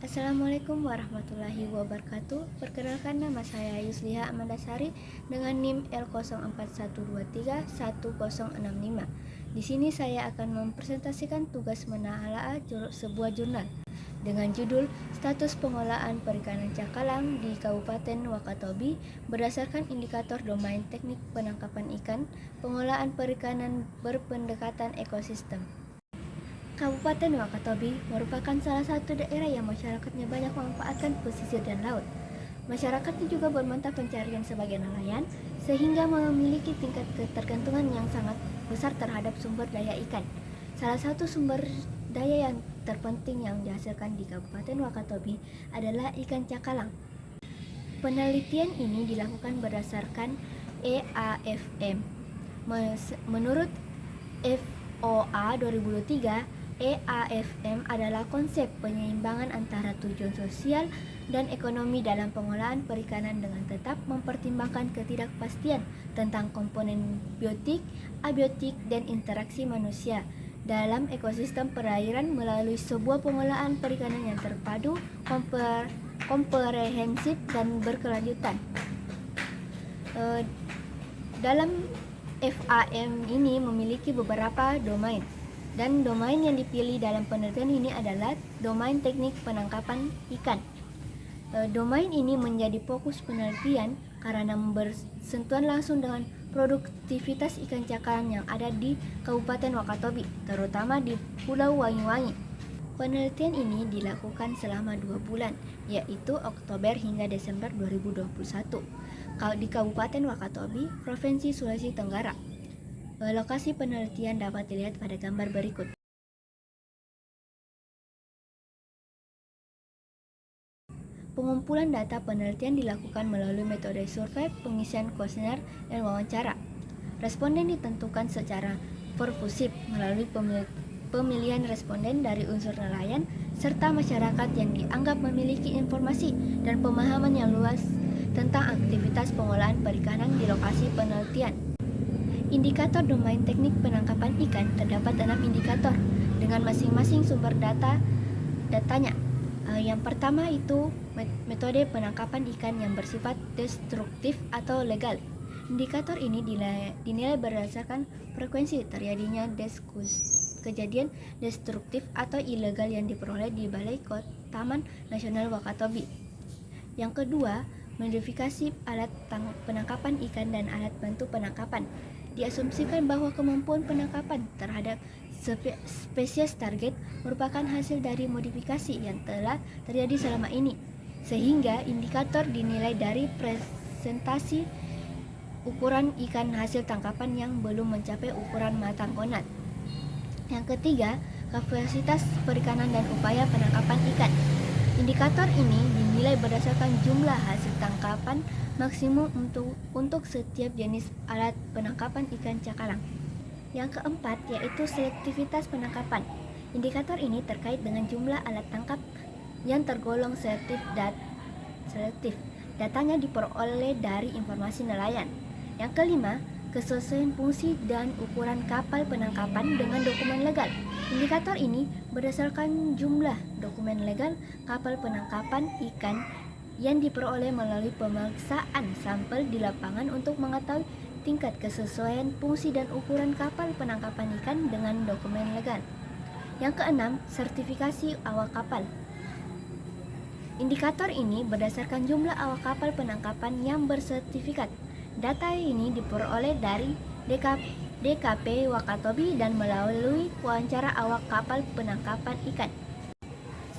Assalamualaikum warahmatullahi wabarakatuh. Perkenalkan, nama saya Yusliha Amandasari dengan NIM L0412310065. Di sini saya akan mempresentasikan tugas menelaah sebuah jurnal dengan judul Status Pengolahan Perikanan Cakalang di Kabupaten Wakatobi berdasarkan indikator domain teknik penangkapan ikan, pengolahan perikanan berpendekatan ekosistem. Kabupaten Wakatobi merupakan salah satu daerah yang masyarakatnya banyak memanfaatkan pesisir dan laut. Masyarakatnya juga bermantap pencarian sebagai nelayan, sehingga memiliki tingkat ketergantungan yang sangat besar terhadap sumber daya ikan. Salah satu sumber daya yang terpenting yang dihasilkan di Kabupaten Wakatobi adalah ikan cakalang. Penelitian ini dilakukan berdasarkan EAFM. Menurut FOA 2003, EAFM adalah konsep penyeimbangan antara tujuan sosial dan ekonomi dalam pengolahan perikanan dengan tetap mempertimbangkan ketidakpastian tentang komponen biotik, abiotik, dan interaksi manusia dalam ekosistem perairan melalui sebuah pengolahan perikanan yang terpadu, komprehensif, dan berkelanjutan. Dalam FAM ini memiliki beberapa domain, dan domain yang dipilih dalam penelitian ini adalah domain teknik penangkapan ikan. Domain ini menjadi fokus penelitian karena bersentuhan langsung dengan produktivitas ikan cakalang yang ada di Kabupaten Wakatobi, terutama di Pulau Wangi-Wangi. Penelitian ini dilakukan selama 2 bulan, yaitu Oktober hingga Desember 2021, di Kabupaten Wakatobi, Provinsi Sulawesi Tenggara. Lokasi penelitian dapat dilihat pada gambar berikut. Pengumpulan data penelitian dilakukan melalui metode survei, pengisian kuesioner, dan wawancara. Responden ditentukan secara perfusif melalui pemilihan responden dari unsur nelayan serta masyarakat yang dianggap memiliki informasi dan pemahaman yang luas tentang aktivitas pengolahan perikanan di lokasi penelitian. Indikator domain teknik penangkapan ikan terdapat 6 indikator dengan masing-masing sumber datanya. Yang pertama itu metode penangkapan ikan yang bersifat destruktif atau legal. Indikator ini dinilai berdasarkan frekuensi terjadinya kejadian destruktif atau ilegal yang diperoleh di Balai Taman Nasional Wakatobi. Yang kedua, modifikasi alat penangkapan ikan dan alat bantu penangkapan. Diasumsikan bahwa kemampuan penangkapan terhadap spesies target merupakan hasil dari modifikasi yang telah terjadi selama ini, sehingga indikator dinilai dari presentasi ukuran ikan hasil tangkapan yang belum mencapai ukuran matang konat. Yang ketiga, kapasitas perikanan dan upaya penangkapan ikan. Indikator ini dinilai berdasarkan jumlah hasil tangkapan maksimum untuk setiap jenis alat penangkapan ikan cakalang. Yang keempat yaitu selektivitas penangkapan. Indikator ini terkait dengan jumlah alat tangkap yang tergolong selektif. Datanya diperoleh dari informasi nelayan. Yang kelima, kesesuaian fungsi dan ukuran kapal penangkapan dengan dokumen legal. Indikator ini berdasarkan jumlah dokumen legal kapal penangkapan ikan yang diperoleh melalui pemeriksaan sampel di lapangan untuk mengetahui tingkat kesesuaian fungsi dan ukuran kapal penangkapan ikan dengan dokumen legal. Yang keenam, sertifikasi awak kapal. Indikator ini berdasarkan jumlah awak kapal penangkapan yang bersertifikat. Data ini diperoleh dari DKP Wakatobi dan melalui wawancara awak kapal penangkapan ikan.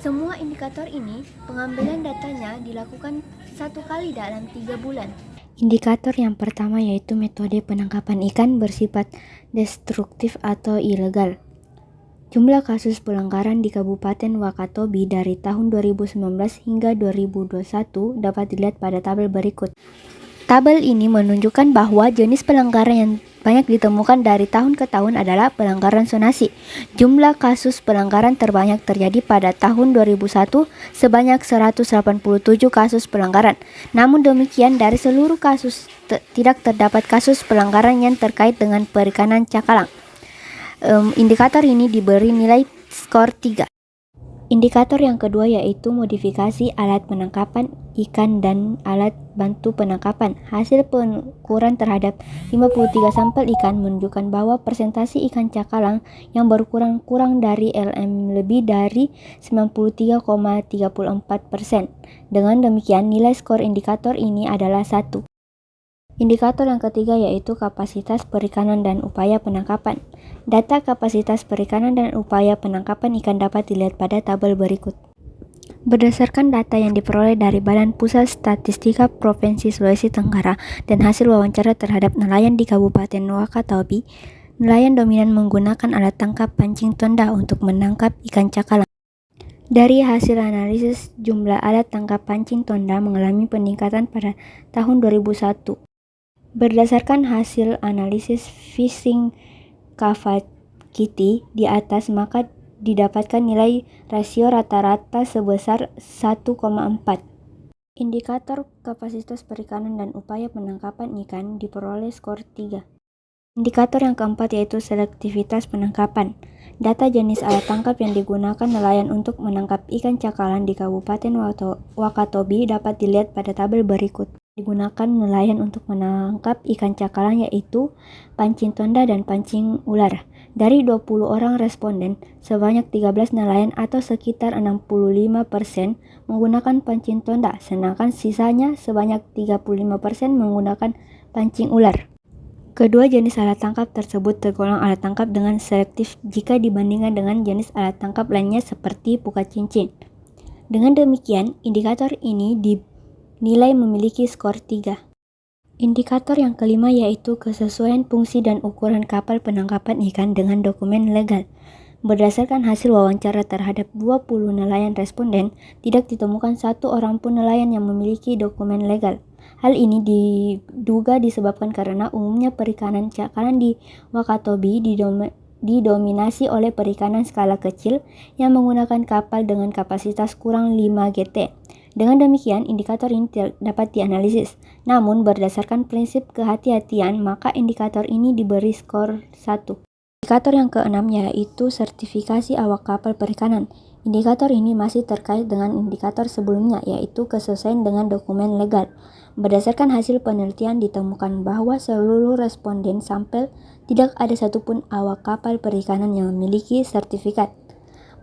Semua indikator ini, pengambilan datanya dilakukan 1 kali dalam 3 bulan. Indikator yang pertama yaitu metode penangkapan ikan bersifat destruktif atau ilegal. Jumlah kasus pelanggaran di Kabupaten Wakatobi dari tahun 2019 hingga 2021 dapat dilihat pada tabel berikut. Tabel ini menunjukkan bahwa jenis pelanggaran yang banyak ditemukan dari tahun ke tahun adalah pelanggaran zonasi. Jumlah kasus pelanggaran terbanyak terjadi pada tahun 2001 sebanyak 187 kasus pelanggaran. Namun demikian, dari seluruh kasus tidak terdapat kasus pelanggaran yang terkait dengan perikanan cakalang. Indikator ini diberi nilai skor 3. Indikator yang kedua yaitu modifikasi alat penangkapan ikan dan alat bantu penangkapan. Hasil pengukuran terhadap 53 sampel ikan menunjukkan bahwa persentase ikan cakalang yang berkurang kurang dari LM lebih dari 93,34%. Dengan demikian, nilai skor indikator ini adalah 1. Indikator yang ketiga yaitu kapasitas perikanan dan upaya penangkapan. Data kapasitas perikanan dan upaya penangkapan ikan dapat dilihat pada tabel berikut. Berdasarkan data yang diperoleh dari Badan Pusat Statistika Provinsi Sulawesi Tenggara dan hasil wawancara terhadap nelayan di Kabupaten Wakatobi, nelayan dominan menggunakan alat tangkap pancing tonda untuk menangkap ikan cakalang. Dari hasil analisis, jumlah alat tangkap pancing tonda mengalami peningkatan pada tahun 2001. Berdasarkan hasil analisis fishing capacity di atas, maka didapatkan nilai rasio rata-rata sebesar 1,4. Indikator kapasitas perikanan dan upaya penangkapan ikan diperoleh skor 3. Indikator yang keempat yaitu selektivitas penangkapan. Data jenis alat tangkap yang digunakan nelayan untuk menangkap ikan cakalang di Kabupaten Wakatobi dapat dilihat pada tabel berikut. Digunakan nelayan untuk menangkap ikan cakalang yaitu pancing tonda dan pancing ular. Dari 20 orang responden, sebanyak 13 nelayan atau sekitar 65% menggunakan pancing tonda, sedangkan sisanya sebanyak 35% menggunakan pancing ular. Kedua jenis alat tangkap tersebut tergolong alat tangkap dengan selektif jika dibandingkan dengan jenis alat tangkap lainnya seperti pukat cincin. Dengan demikian, indikator ini dinilai memiliki skor 3. Indikator yang kelima yaitu kesesuaian fungsi dan ukuran kapal penangkapan ikan dengan dokumen legal. Berdasarkan hasil wawancara terhadap 20 nelayan responden, tidak ditemukan satu orang pun nelayan yang memiliki dokumen legal. Hal ini diduga disebabkan karena umumnya perikanan cakalang di Wakatobi didominasi oleh perikanan skala kecil yang menggunakan kapal dengan kapasitas kurang 5 GT. Dengan demikian, indikator ini dapat dianalisis. Namun, berdasarkan prinsip kehati-hatian, maka indikator ini diberi skor 1. Indikator yang keenam yaitu sertifikasi awak kapal perikanan. Indikator ini masih terkait dengan indikator sebelumnya, yaitu kesesuaian dengan dokumen legal. Berdasarkan hasil penelitian ditemukan bahwa seluruh responden sampel tidak ada satupun awak kapal perikanan yang memiliki sertifikat.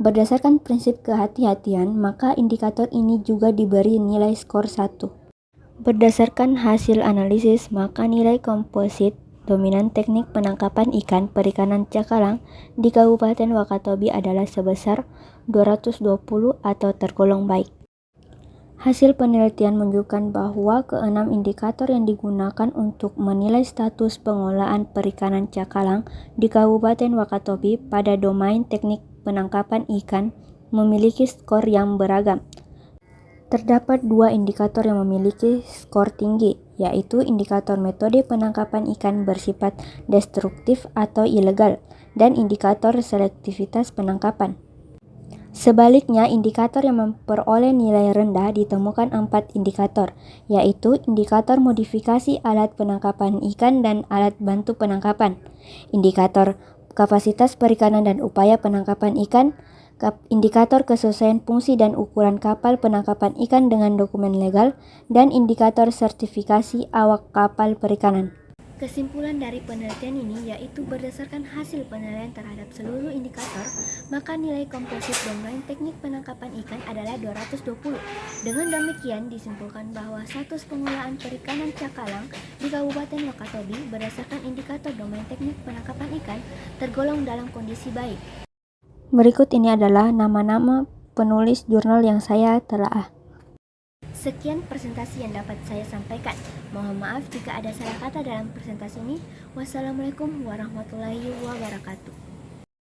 Berdasarkan prinsip kehati-hatian, maka indikator ini juga diberi nilai skor 1. Berdasarkan hasil analisis, maka nilai komposit dominan teknik penangkapan ikan perikanan cakalang di Kabupaten Wakatobi adalah sebesar 220 atau tergolong baik. Hasil penelitian menunjukkan bahwa keenam indikator yang digunakan untuk menilai status pengolahan perikanan cakalang di Kabupaten Wakatobi pada domain teknik penangkapan ikan memiliki skor yang beragam. Terdapat dua indikator yang memiliki skor tinggi, yaitu indikator metode penangkapan ikan bersifat destruktif atau ilegal, dan indikator selektivitas penangkapan. Sebaliknya, indikator yang memperoleh nilai rendah ditemukan 4 indikator, yaitu indikator modifikasi alat penangkapan ikan dan alat bantu penangkapan, indikator kapasitas perikanan dan upaya penangkapan ikan, indikator kesesuaian fungsi dan ukuran kapal penangkapan ikan dengan dokumen legal, dan indikator sertifikasi awak kapal perikanan. Kesimpulan dari penelitian ini yaitu berdasarkan hasil penilaian terhadap seluruh indikator, maka nilai komposit domain teknik penangkapan ikan adalah 220. Dengan demikian disimpulkan bahwa status pengolahan perikanan cakalang di Kabupaten Wakatobi berdasarkan indikator domain teknik penangkapan ikan tergolong dalam kondisi baik. Berikut ini adalah nama-nama penulis jurnal yang saya telaah. Sekian presentasi yang dapat saya sampaikan. Mohon maaf jika ada salah kata dalam presentasi ini. Wassalamualaikum warahmatullahi wabarakatuh.